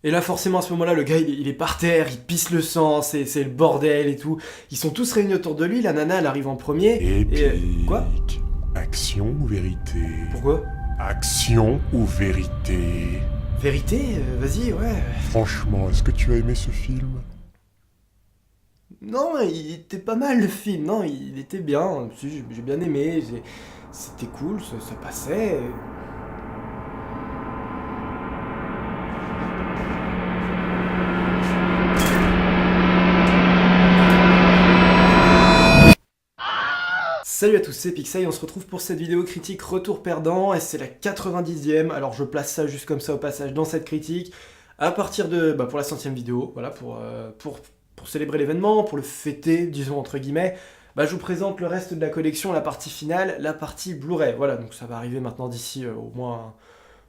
Et là forcément à ce moment-là, le gars il est par terre, il pisse le sang, c'est le bordel et tout. Ils sont tous réunis autour de lui, la nana elle arrive en premier, et... Quoi? Épique. Action ou vérité? Pourquoi? Action ou vérité? Vérité? Vas-y, ouais. Franchement, est-ce que tu as aimé ce film? Non, il était pas mal le film, non, il était bien, si, j'ai bien aimé, c'était cool, ça passait. Salut à tous, c'est Pixel, on se retrouve pour cette vidéo critique Retour Perdant, et c'est la 90e, alors je place ça juste comme ça au passage dans cette critique, à partir de, pour la 100e vidéo, voilà, pour célébrer l'événement, pour le fêter, disons entre guillemets, je vous présente le reste de la collection, la partie finale, la partie Blu-ray, voilà, donc ça va arriver maintenant d'ici au moins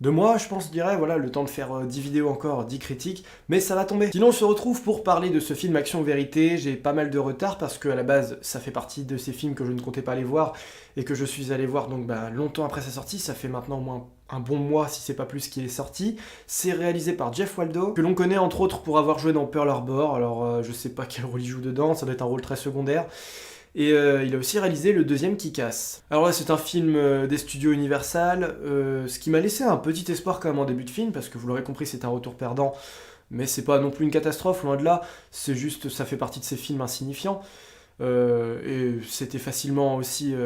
2 mois, je pense, je dirais, voilà, le temps de faire 10 vidéos encore, 10 critiques, mais ça va tomber. Sinon, on se retrouve pour parler de ce film Action-Vérité. J'ai pas mal de retard parce que à la base, ça fait partie de ces films que je ne comptais pas aller voir et que je suis allé voir donc longtemps après sa sortie. Ça fait maintenant au moins un bon mois, si c'est pas plus, qu'il est sorti. C'est réalisé par Jeff Waldo, que l'on connaît entre autres pour avoir joué dans Pearl Harbor. Alors, je sais pas quel rôle il joue dedans, ça doit être un rôle très secondaire. Et il a aussi réalisé le deuxième Kick-Ass. Alors là, c'est un film des studios Universal, ce qui m'a laissé un petit espoir quand même en début de film, parce que vous l'aurez compris, c'est un retour perdant, mais c'est pas non plus une catastrophe, loin de là, c'est juste, ça fait partie de ces films insignifiants. Et c'était facilement aussi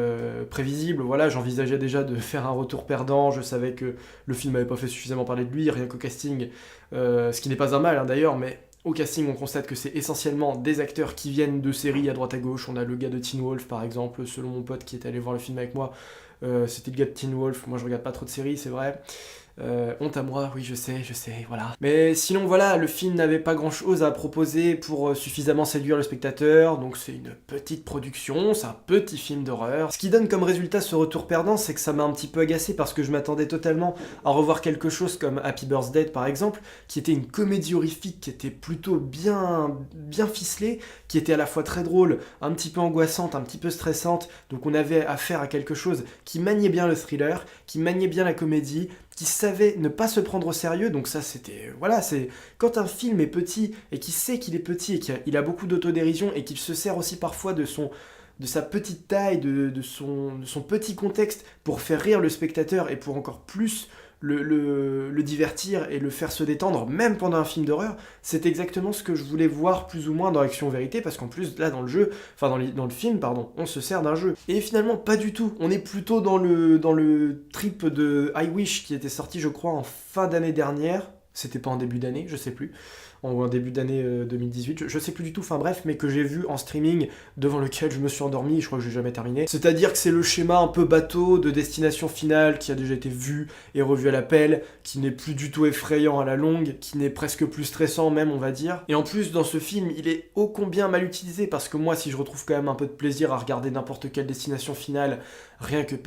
prévisible, voilà, j'envisageais déjà de faire un retour perdant, je savais que le film n'avait pas fait suffisamment parler de lui, rien qu'au casting, ce qui n'est pas un mal d'ailleurs, mais au casting, on constate que c'est essentiellement des acteurs qui viennent de séries à droite à gauche. On a le gars de Teen Wolf, par exemple, selon mon pote qui est allé voir le film avec moi. C'était le gars de Teen Wolf. Moi, je regarde pas trop de séries, c'est vrai. Honte à moi, oui, je sais, voilà. Mais sinon, voilà, le film n'avait pas grand-chose à proposer pour suffisamment séduire le spectateur, donc c'est une petite production, c'est un petit film d'horreur. Ce qui donne comme résultat ce retour perdant, c'est que ça m'a un petit peu agacé parce que je m'attendais totalement à revoir quelque chose comme Happy Birthday, par exemple, qui était une comédie horrifique, qui était plutôt bien ficelée, qui était à la fois très drôle, un petit peu angoissante, un petit peu stressante, donc on avait affaire à quelque chose qui maniait bien le thriller, qui maniait bien la comédie, qui savait ne pas se prendre au sérieux, donc ça c'était... Voilà, c'est... Quand un film est petit, et qu'il sait qu'il est petit, et qu'il a beaucoup d'autodérision, et qu'il se sert aussi parfois de sa petite taille, de son petit contexte, pour faire rire le spectateur, et pour encore plus le divertir, et le faire se détendre, même pendant un film d'horreur, c'est exactement ce que je voulais voir plus ou moins dans Action Vérité, parce qu'en plus, là, dans le jeu, enfin dans le film, pardon, on se sert d'un jeu. Et finalement, pas du tout. On est plutôt dans le trip de I Wish, qui était sorti, je crois, en fin d'année dernière. C'était pas en début d'année, je sais plus. En début d'année 2018, je sais plus du tout, enfin bref, mais que j'ai vu en streaming, devant lequel je me suis endormi, je crois que j'ai jamais terminé. C'est-à-dire que c'est le schéma un peu bateau de destination finale qui a déjà été vu et revu à l'appel, qui n'est plus du tout effrayant à la longue, qui n'est presque plus stressant même, on va dire. Et en plus, dans ce film, il est ô combien mal utilisé, parce que moi, si je retrouve quand même un peu de plaisir à regarder n'importe quelle destination finale, rien que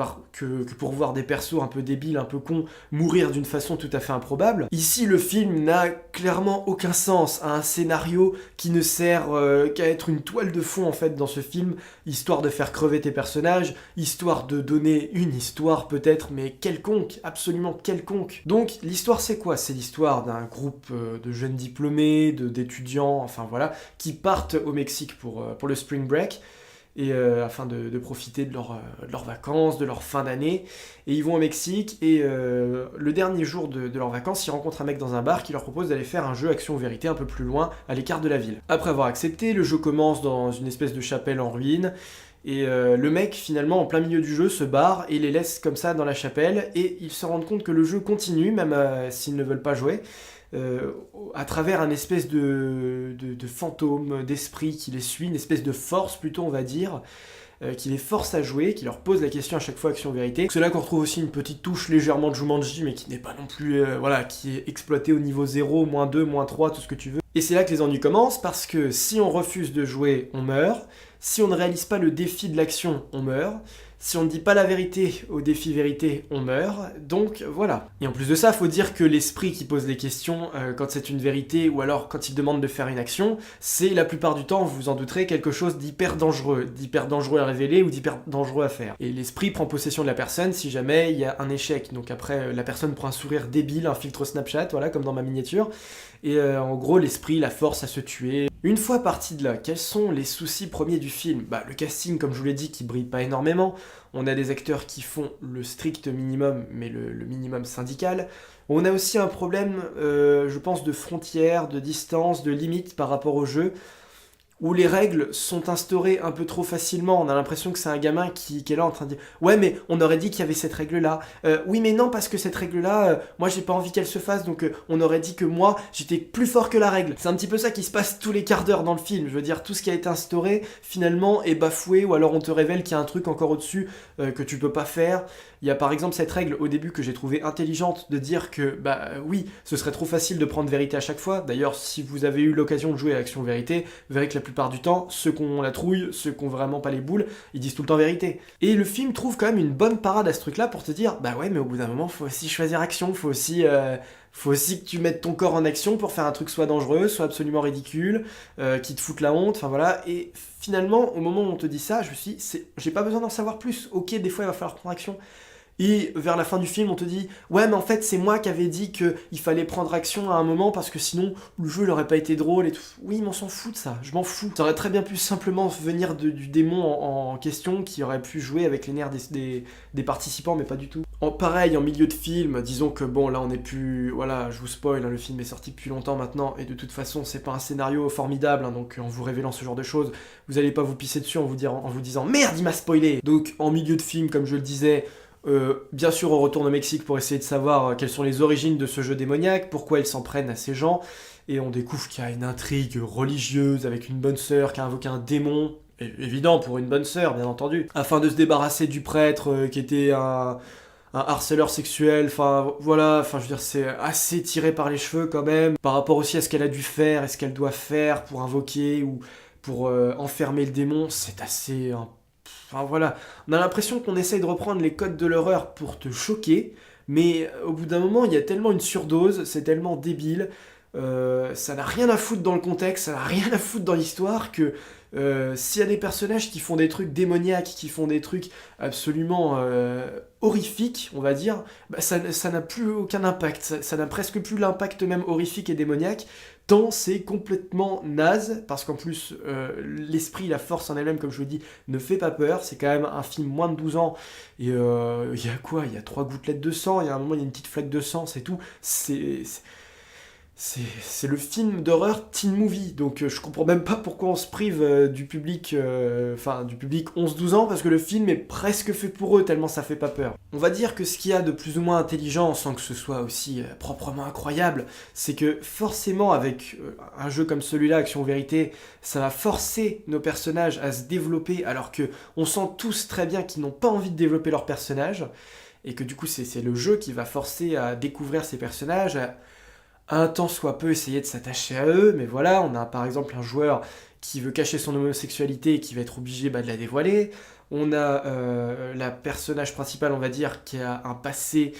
pour voir des persos un peu débiles, un peu cons, mourir d'une façon tout à fait improbable, ici le film n'a clairement aucun sens, a un scénario qui ne sert qu'à être une toile de fond en fait dans ce film, histoire de faire crever tes personnages, histoire de donner une histoire peut-être, mais quelconque, absolument quelconque. Donc l'histoire c'est quoi? C'est l'histoire d'un groupe de jeunes diplômés, d'étudiants, enfin voilà, qui partent au Mexique pour le spring break, et afin de profiter de leurs vacances, de leur fin d'année. Et ils vont au Mexique, et le dernier jour de leurs vacances, ils rencontrent un mec dans un bar qui leur propose d'aller faire un jeu action ou vérité un peu plus loin, à l'écart de la ville. Après avoir accepté, le jeu commence dans une espèce de chapelle en ruine, et le mec, finalement, en plein milieu du jeu, se barre et les laisse comme ça dans la chapelle, et ils se rendent compte que le jeu continue, même s'ils ne veulent pas jouer, à travers un espèce de fantôme, d'esprit qui les suit, une espèce de force plutôt on va dire, qui les force à jouer, qui leur pose la question à chaque fois action vérité. C'est là qu'on retrouve aussi une petite touche légèrement de Jumanji, mais qui n'est pas non plus, voilà, qui est exploitée au niveau 0, -2, -3, tout ce que tu veux. Et c'est là que les ennuis commencent, parce que si on refuse de jouer, on meurt. Si on ne réalise pas le défi de l'action, on meurt. Si on ne dit pas la vérité au défi vérité, on meurt, donc voilà. Et en plus de ça, faut dire que l'esprit qui pose les questions quand c'est une vérité ou alors quand il demande de faire une action, c'est la plupart du temps, vous vous en douterez, quelque chose d'hyper dangereux à révéler ou d'hyper dangereux à faire. Et l'esprit prend possession de la personne si jamais il y a un échec. Donc après, la personne prend un sourire débile, un filtre Snapchat, voilà, comme dans ma miniature. Et en gros, l'esprit la force à se tuer. Une fois parti de là, quels sont les soucis premiers du film? Bah, le casting, comme je vous l'ai dit, qui brille pas énormément. On a des acteurs qui font le strict minimum, mais le minimum syndical. On a aussi un problème, je pense, de frontières, de distance, de limites par rapport au jeu, où les règles sont instaurées un peu trop facilement. On a l'impression que c'est un gamin qui est là en train de dire « Ouais, mais on aurait dit qu'il y avait cette règle-là. Oui, mais non, parce que cette règle-là, moi, j'ai pas envie qu'elle se fasse, donc on aurait dit que moi, j'étais plus fort que la règle. » C'est un petit peu ça qui se passe tous les quarts d'heure dans le film. Je veux dire, tout ce qui a été instauré, finalement, est bafoué, ou alors on te révèle qu'il y a un truc encore au-dessus que tu peux pas faire. Il y a par exemple cette règle au début que j'ai trouvée intelligente de dire que, bah oui, ce serait trop facile de prendre vérité à chaque fois. D'ailleurs, si vous avez eu l'occasion de jouer à Action Vérité, vous verrez que la plupart du temps, ceux qui ont la trouille, ceux qui ont vraiment pas les boules, ils disent tout le temps vérité. Et le film trouve quand même une bonne parade à ce truc-là pour te dire, bah ouais, mais au bout d'un moment, faut aussi choisir action, faut aussi que tu mettes ton corps en action pour faire un truc soit dangereux, soit absolument ridicule, qui te foute la honte, enfin voilà. Et finalement, au moment où on te dit ça, je me suis dit, j'ai pas besoin d'en savoir plus. Ok, des fois, il va falloir prendre action. Et vers la fin du film, on te dit « Ouais, mais en fait, c'est moi qui avais dit qu'il fallait prendre action à un moment parce que sinon, le jeu n'aurait pas été drôle et tout. » Oui, mais on s'en fout de ça, je m'en fous. Ça aurait très bien pu simplement venir du démon en question qui aurait pu jouer avec les nerfs des participants, mais pas du tout. Pareil, en milieu de film, disons que bon, là, on est plus... Voilà, je vous spoil, hein, le film est sorti depuis longtemps maintenant, et de toute façon, c'est pas un scénario formidable, hein, donc en vous révélant ce genre de choses, vous allez pas vous pisser dessus en vous disant « Merde, il m'a spoilé !» Donc, en milieu de film, comme je le disais... bien sûr, on retourne au Mexique pour essayer de savoir quelles sont les origines de ce jeu démoniaque, pourquoi ils s'en prennent à ces gens, et on découvre qu'il y a une intrigue religieuse avec une bonne sœur qui a invoqué un démon, évident pour une bonne sœur, bien entendu, afin de se débarrasser du prêtre qui était un harceleur sexuel, enfin voilà, enfin je veux dire c'est assez tiré par les cheveux quand même, par rapport aussi à ce qu'elle a dû faire et ce qu'elle doit faire pour invoquer ou pour enfermer le démon, c'est assez... Enfin voilà, on a l'impression qu'on essaye de reprendre les codes de l'horreur pour te choquer, mais au bout d'un moment, il y a tellement une surdose, c'est tellement débile, ça n'a rien à foutre dans le contexte, ça n'a rien à foutre dans l'histoire, que s'il y a des personnages qui font des trucs démoniaques, qui font des trucs absolument horrifiques, on va dire, bah ça n'a plus aucun impact, ça n'a presque plus l'impact même horrifique et démoniaque, tant c'est complètement naze, parce qu'en plus, l'esprit, la force en elle-même, comme je vous dis, ne fait pas peur, c'est quand même un film moins de 12 ans, et il y a quoi? Il y a 3 gouttelettes de sang, il y a un moment, il y a une petite flaque de sang, c'est tout, c'est le film d'horreur teen movie, donc je comprends même pas pourquoi on se prive du public 11-12 ans, parce que le film est presque fait pour eux, tellement ça fait pas peur. On va dire que ce qu'il y a de plus ou moins intelligent, sans que ce soit aussi proprement incroyable, c'est que forcément avec un jeu comme celui-là, Action Vérité, ça va forcer nos personnages à se développer, alors que on sent tous très bien qu'ils n'ont pas envie de développer leurs personnages, et que du coup c'est le jeu qui va forcer à découvrir ces personnages, un tant soit peu essayer de s'attacher à eux, mais voilà, on a par exemple un joueur qui veut cacher son homosexualité et qui va être obligé de la dévoiler. On a la personnage principale, on va dire, qui a un passé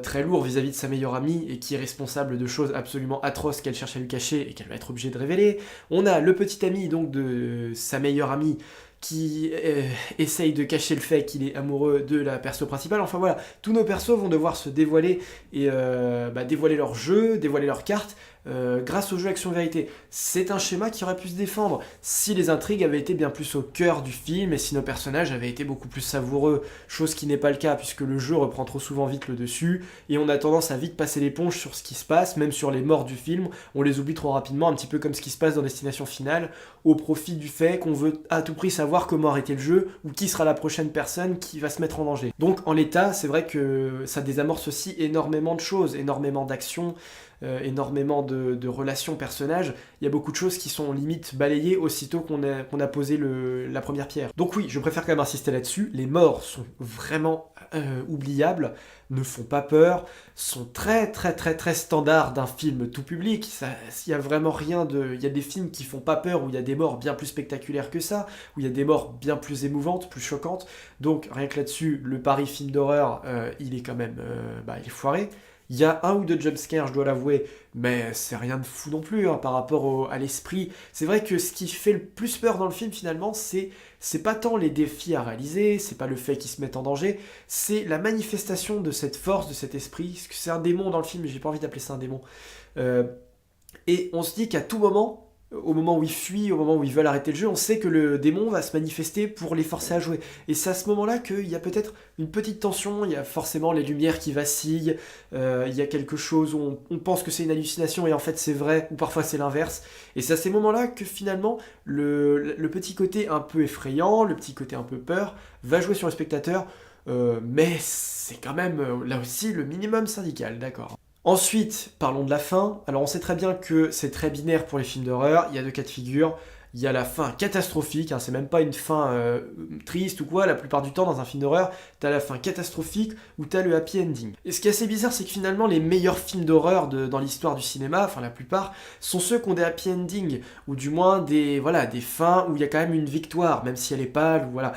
très lourd vis-à-vis de sa meilleure amie et qui est responsable de choses absolument atroces qu'elle cherche à lui cacher et qu'elle va être obligée de révéler. On a le petit ami donc de sa meilleure amie qui essaye de cacher le fait qu'il est amoureux de la perso principale. Enfin voilà, tous nos persos vont devoir se dévoiler et dévoiler leur jeu, dévoiler leurs cartes grâce au jeu Action Vérité. C'est un schéma qui aurait pu se défendre si les intrigues avaient été bien plus au cœur du film et si nos personnages avaient été beaucoup plus savoureux, chose qui n'est pas le cas puisque le jeu reprend trop souvent vite le dessus et on a tendance à vite passer l'éponge sur ce qui se passe, même sur les morts du film, on les oublie trop rapidement, un petit peu comme ce qui se passe dans Destination Finale, au profit du fait qu'on veut à tout prix savoir comment arrêter le jeu ou qui sera la prochaine personne qui va se mettre en danger. Donc en l'état, c'est vrai que ça désamorce aussi énormément de choses, énormément d'actions, énormément de relations personnages, il y a beaucoup de choses qui sont limite balayées aussitôt qu'on a posé la première pierre. Donc oui, je préfère quand même insister là-dessus, les morts sont vraiment oubliables, ne font pas peur, sont très standards d'un film tout public. Il y a vraiment rien de... Il y a des films qui font pas peur, où il y a des morts bien plus spectaculaires que ça, où il y a des morts bien plus émouvantes, plus choquantes. Donc rien que là-dessus, le pari film d'horreur, il est quand même... il est foiré. Il y a un ou deux jumpscares, je dois l'avouer, mais c'est rien de fou non plus par rapport à l'esprit. C'est vrai que ce qui fait le plus peur dans le film finalement, c'est pas tant les défis à réaliser, c'est pas le fait qu'ils se mettent en danger, c'est la manifestation de cette force, de cet esprit. Parce que c'est un démon dans le film, mais j'ai pas envie d'appeler ça un démon. Et on se dit qu'à tout moment, au moment où ils fuient, au moment où ils veulent arrêter le jeu, on sait que le démon va se manifester pour les forcer à jouer. Et c'est à ce moment-là qu'il y a peut-être une petite tension, il y a forcément les lumières qui vacillent, il y a quelque chose où on pense que c'est une hallucination et en fait c'est vrai, ou parfois c'est l'inverse. Et c'est à ces moments-là que finalement, le petit côté un peu effrayant, le petit côté un peu peur, va jouer sur le spectateur, mais c'est quand même, là aussi, le minimum syndical, d'accord. Ensuite, parlons de la fin. Alors on sait très bien que c'est très binaire pour les films d'horreur, il y a deux cas de figure. Il y a la fin catastrophique, c'est même pas une fin triste ou quoi, la plupart du temps dans un film d'horreur, t'as la fin catastrophique ou t'as le happy ending. Et ce qui est assez bizarre, c'est que finalement les meilleurs films d'horreur dans l'histoire du cinéma, enfin la plupart, sont ceux qui ont des happy endings, ou du moins des fins où il y a quand même une victoire, même si elle est pâle, ou voilà.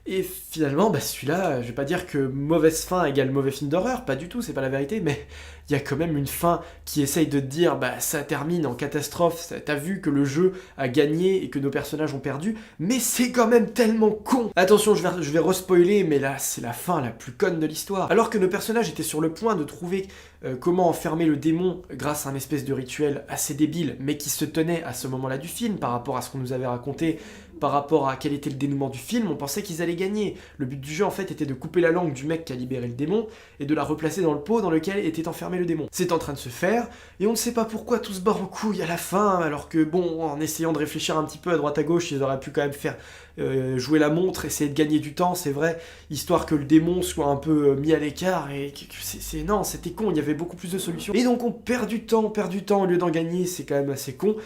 Et finalement, celui-là, je vais pas dire que mauvaise fin égale mauvais film d'horreur, pas du tout, c'est pas la vérité, mais il y a quand même une fin qui essaye de te dire, ça termine en catastrophe, t'as vu que le jeu a gagné et que nos personnages ont perdu, mais c'est quand même tellement con. Attention, je vais respoiler, mais là, c'est la fin la plus conne de l'histoire. Alors que nos personnages étaient sur le point de trouver comment enfermer le démon grâce à un espèce de rituel assez débile, mais qui se tenait à ce moment-là du film, par rapport à ce qu'on nous avait raconté, par rapport à quel était le dénouement du film, on pensait qu'ils allaient gagner. Le but du jeu, en fait, était de couper la langue du mec qui a libéré le démon, et de la replacer dans le pot dans lequel était enfermé le démon. C'est en train de se faire, et on ne sait pas pourquoi tout se barre en couille à la fin, alors que, en essayant de réfléchir un petit peu à droite à gauche, ils auraient pu quand même faire jouer la montre, essayer de gagner du temps, c'est vrai, histoire que le démon soit un peu mis à l'écart, et non, c'était con, il y avait beaucoup plus de solutions. Et donc on perd du temps au lieu d'en gagner, c'est quand même assez con.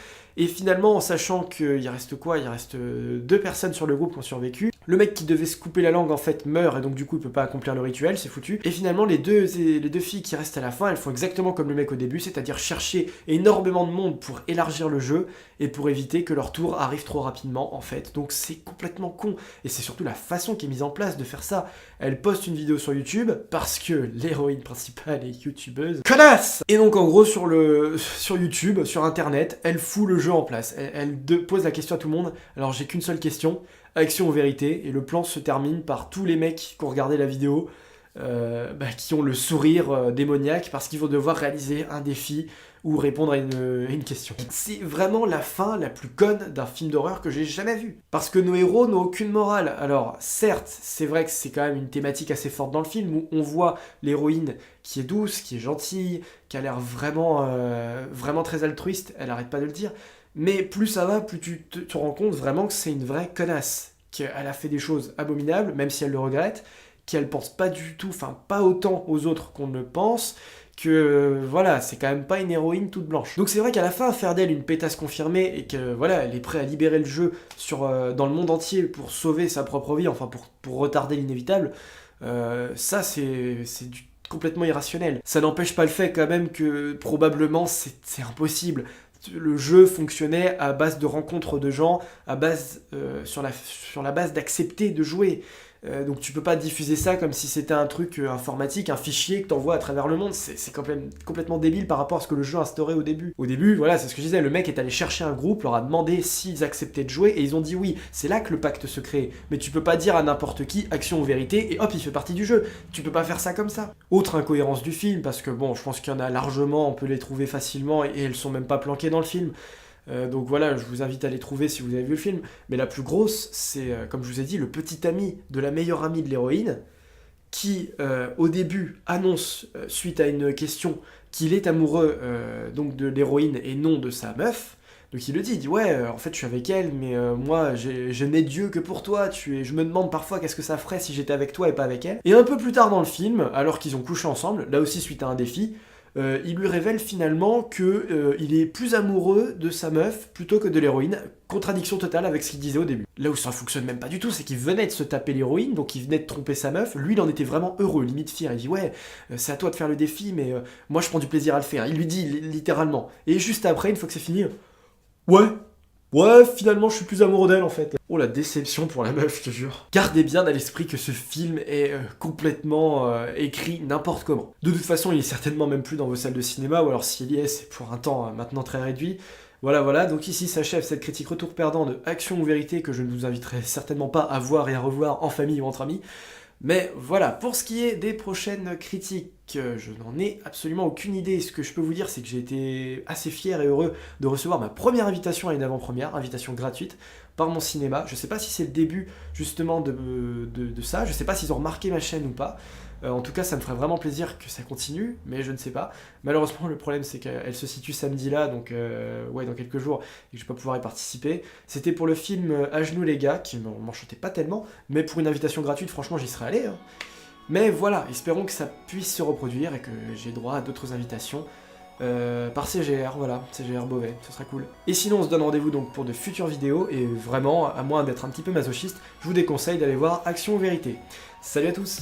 Et finalement, en sachant qu'il reste quoi? Il reste 2 personnes sur le groupe qui ont survécu. Le mec qui devait se couper la langue, en fait, meurt, et donc du coup, il peut pas accomplir le rituel, c'est foutu. Et finalement, les deux filles qui restent à la fin, elles font exactement comme le mec au début, c'est-à-dire chercher énormément de monde pour élargir le jeu, et pour éviter que leur tour arrive trop rapidement, en fait. Donc c'est complètement con. Et c'est surtout la façon qui est mise en place de faire ça. Elle poste une vidéo sur YouTube, parce que l'héroïne principale est youtubeuse. Connasse! Et donc, en gros, sur YouTube, sur Internet, elle fout le jeu en place. Elle pose la question à tout le monde. Alors j'ai qu'une seule question, action ou vérité, et le plan se termine par tous les mecs qui ont regardé la vidéo, qui ont le sourire démoniaque parce qu'ils vont devoir réaliser un défi ou répondre à une question. C'est vraiment la fin la plus conne d'un film d'horreur que j'ai jamais vu. Parce que nos héros n'ont aucune morale. Alors certes, c'est vrai que c'est quand même une thématique assez forte dans le film, où on voit l'héroïne qui est douce, qui est gentille, qui a l'air vraiment très altruiste, elle arrête pas de le dire, mais plus ça va, plus tu te rends compte vraiment que c'est une vraie connasse, qu'elle a fait des choses abominables, même si elle le regrette, qu'elle pense pas du tout, pas autant aux autres qu'on ne pense, que voilà, c'est quand même pas une héroïne toute blanche. Donc c'est vrai qu'à la fin, faire d'elle une pétasse confirmée, et que voilà, elle est prête à libérer le jeu dans le monde entier pour sauver sa propre vie, pour retarder l'inévitable, ça c'est complètement irrationnel. Ça n'empêche pas le fait quand même que probablement c'est impossible. Le jeu fonctionnait à base de rencontres de gens, sur la base d'accepter de jouer. Donc tu peux pas diffuser ça comme si c'était un truc informatique, un fichier que t'envoies à travers le monde. C'est complètement débile par rapport à ce que le jeu instaurait au début. Au début, voilà, c'est ce que je disais, le mec est allé chercher un groupe, leur a demandé s'ils acceptaient de jouer, et ils ont dit oui. C'est là que le pacte se crée. Mais tu peux pas dire à n'importe qui, action ou vérité, et hop, il fait partie du jeu. Tu peux pas faire ça comme ça. Autre incohérence du film, parce que je pense qu'il y en a largement, on peut les trouver facilement, et elles sont même pas planquées dans le film. Donc voilà, je vous invite à les trouver si vous avez vu le film. Mais la plus grosse, c'est, comme je vous ai dit, le petit ami de la meilleure amie de l'héroïne, qui, au début, annonce, suite à une question, qu'il est amoureux donc de l'héroïne et non de sa meuf. Donc il le dit, ouais, en fait je suis avec elle, mais moi je n'ai Dieu que pour toi, je me demande parfois qu'est-ce que ça ferait si j'étais avec toi et pas avec elle. Et un peu plus tard dans le film, alors qu'ils ont couché ensemble, là aussi suite à un défi, il lui révèle finalement que il est plus amoureux de sa meuf plutôt que de l'héroïne. Contradiction totale avec ce qu'il disait au début. Là où ça fonctionne même pas du tout, c'est qu'il venait de se taper l'héroïne, donc il venait de tromper sa meuf, lui il en était vraiment heureux, limite fier, il dit ouais, c'est à toi de faire le défi, mais moi je prends du plaisir à le faire, il lui dit littéralement. Et juste après, une fois que c'est fini, ouais, finalement je suis plus amoureux d'elle en fait. Oh la déception pour la meuf, je te jure. Gardez bien à l'esprit que ce film est complètement écrit n'importe comment. De toute façon, il est certainement même plus dans vos salles de cinéma, ou alors s'il y est, c'est pour un temps maintenant très réduit. Voilà, donc ici s'achève cette critique retour perdant de Action ou Vérité que je ne vous inviterai certainement pas à voir et à revoir en famille ou entre amis. Mais voilà, pour ce qui est des prochaines critiques, je n'en ai absolument aucune idée. Ce que je peux vous dire, c'est que j'ai été assez fier et heureux de recevoir ma première invitation à une avant-première, invitation gratuite, par mon cinéma. Je sais pas si c'est le début justement de ça, je sais pas s'ils ont remarqué ma chaîne ou pas. En tout cas, ça me ferait vraiment plaisir que ça continue, mais je ne sais pas. Malheureusement, le problème, c'est qu'elle se situe samedi là, donc ouais, dans quelques jours, et que je vais pas pouvoir y participer. C'était pour le film À genoux les gars, qui m'enchantait pas tellement, mais pour une invitation gratuite, franchement, j'y serais allé. Hein. Mais voilà, espérons que ça puisse se reproduire et que j'ai droit à d'autres invitations. Par CGR, voilà, CGR Beauvais, ce sera cool. Et sinon, on se donne rendez-vous donc pour de futures vidéos, et vraiment, à moins d'être un petit peu masochiste, je vous déconseille d'aller voir Action ou Vérité. Salut à tous!